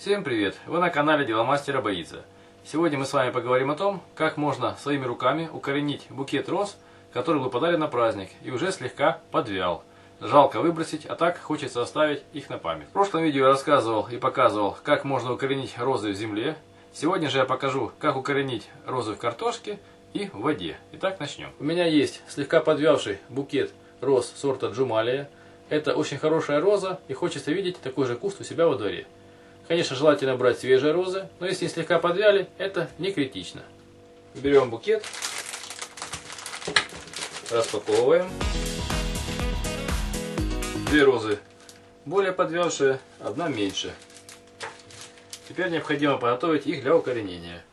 Всем привет! Вы на канале Деломастера Боится. Сегодня мы с вами поговорим о том, как можно своими руками укоренить букет роз, который вы подали на праздник и уже слегка подвял. Жалко выбросить, а так хочется оставить их на память. В прошлом видео я рассказывал и показывал, как можно укоренить розы в земле. Сегодня же я покажу, как укоренить розы в картошке и в воде. Итак, начнем. У меня есть слегка подвявший букет роз сорта Джумалия. Это очень хорошая роза, и хочется видеть такой же куст у себя во дворе. Конечно, желательно брать свежие розы, но если слегка подвяли, это не критично. Берем букет, распаковываем. Две розы более подвявшие, одна меньше. Теперь необходимо подготовить их для укоренения.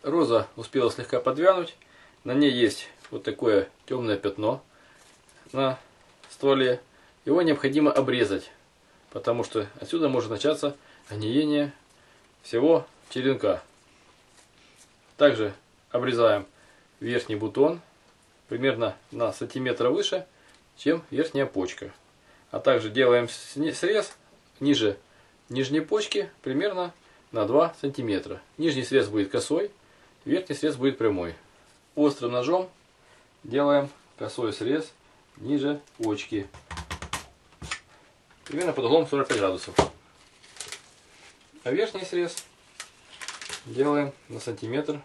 Роза успела слегка подвянуть, на ней есть вот такое темное пятно на стволе. Его необходимо обрезать, потому что отсюда может начаться гниение всего черенка. Также обрезаем верхний бутон примерно на сантиметр выше, чем верхняя почка. А также делаем срез ниже нижней почки примерно на 2 сантиметра. Нижний срез будет косой, верхний срез будет прямой. Острым ножом делаем косой срез ниже почки. Примерно под углом 45 градусов. А верхний срез делаем на сантиметр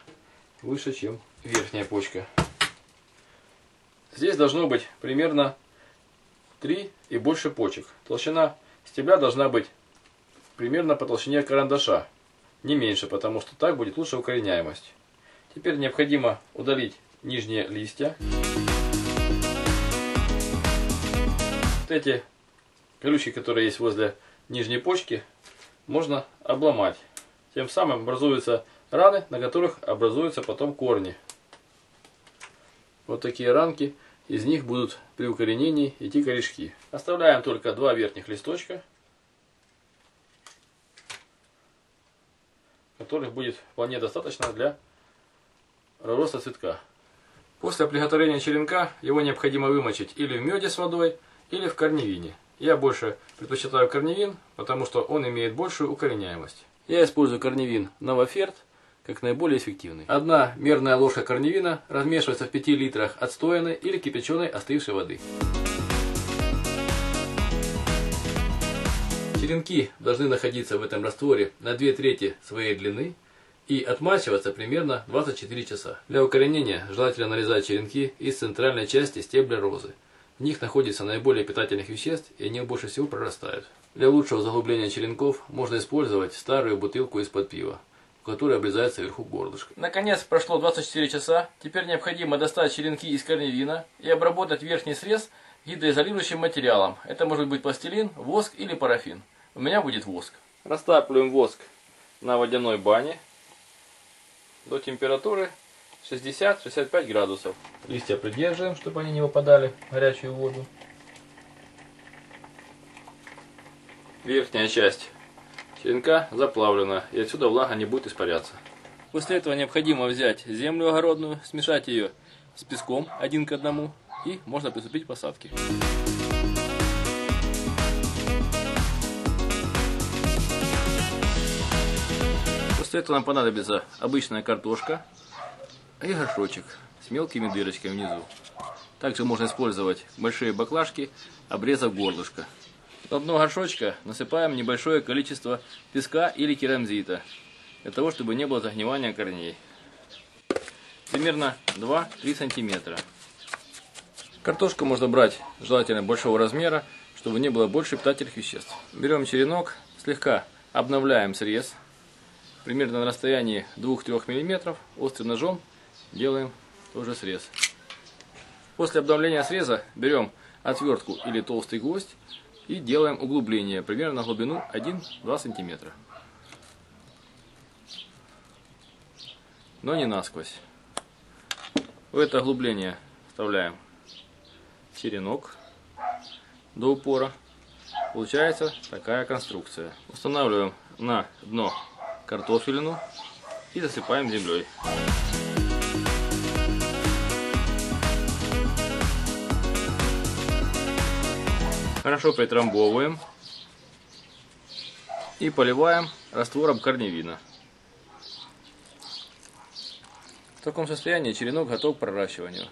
выше, чем верхняя почка. Здесь должно быть примерно 3 и больше почек. Толщина стебля должна быть примерно по толщине карандаша. Не меньше, потому что так будет лучше укореняемость. Теперь необходимо удалить нижние листья. Вот эти колючки, которые есть возле нижней почки, можно обломать. Тем самым образуются раны, на которых образуются потом корни. Вот такие ранки, из них будут при укоренении идти корешки. Оставляем только 2 верхних листочка, которых будет вполне достаточно для роста цветка. После приготовления черенка его необходимо вымочить или в меде с водой, или в корневине. Я больше предпочитаю корневин, потому что он имеет большую укореняемость. Я использую корневин Новоферт как наиболее эффективный. 1 мерная ложка корневина размешивается в 5 литрах отстоянной или кипяченой остывшей воды. Черенки должны находиться в этом растворе на 2/3 своей длины и отмачиваться примерно 24 часа. Для укоренения желательно нарезать черенки из центральной части стебля розы. В них находится наиболее питательных веществ, и они больше всего прорастают. Для лучшего заглубления черенков можно использовать старую бутылку из-под пива, в которой обрезается вверху горлышко. Наконец, прошло 24 часа. Теперь необходимо достать черенки из корневина и обработать верхний срез гидроизолирующим материалом. Это может быть пластилин, воск или парафин. У меня будет воск. Растапливаем воск на водяной бане до температуры 60-65 градусов. Листья придерживаем, чтобы они не выпадали в горячую воду. Верхняя часть черенка заплавлена, и отсюда влага не будет испаряться. После этого необходимо взять землю огородную, смешать ее с песком 1 к 1, и можно приступить к посадке. После этого нам понадобится обычная картошка и горшочек с мелкими дырочками внизу. Также можно использовать большие баклажки, обрезав горлышко. На дно горшочка насыпаем небольшое количество песка или керамзита, для того, чтобы не было загнивания корней. Примерно 2-3 сантиметра. Картошку можно брать желательно большого размера, чтобы не было больше питательных веществ. Берем черенок, слегка обновляем срез, примерно на расстоянии 2-3 мм, острым ножом делаем тоже срез. После обновления среза берем отвертку или толстый гвоздь и делаем углубление примерно на глубину 1-2 см. Но не насквозь. В это углубление вставляем черенок до упора. Получается такая конструкция. Устанавливаем на дно картофелину и засыпаем землей. Хорошо притрамбовываем. И поливаем раствором корневина. В таком состоянии черенок готов к проращиванию.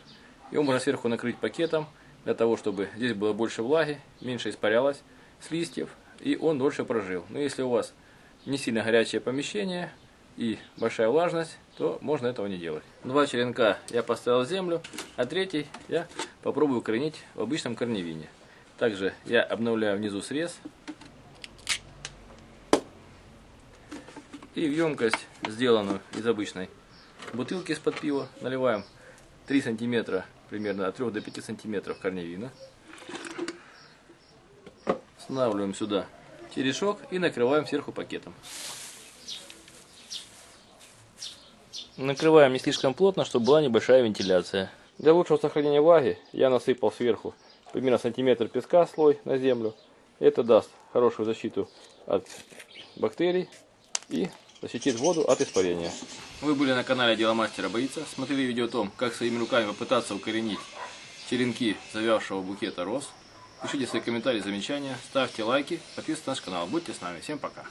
Его можно сверху накрыть пакетом, для того, чтобы здесь было больше влаги, меньше испарялось с листьев, и он дольше прожил. Но если у вас не сильно горячее помещение и большая влажность, то можно этого не делать. 2 черенка я поставил в землю, а 3 я попробую укоренить в обычном корневине. Также я обновляю внизу срез. И в емкость, сделанную из обычной бутылки из-под пива, наливаем 3 сантиметра, примерно от 3 до 5 сантиметров корневина. Устанавливаем сюда черешок и накрываем сверху пакетом. Накрываем не слишком плотно, чтобы была небольшая вентиляция. Для лучшего сохранения влаги я насыпал сверху примерно сантиметр песка слой на землю. Это даст хорошую защиту от бактерий и защитит воду от испарения. Вы были на канале Дело мастера боится. Смотрели видео о том, как своими руками попытаться укоренить черенки завявшего букета роз. Пишите свои комментарии, замечания, ставьте лайки, подписывайтесь на наш канал. Будьте с нами. Всем пока.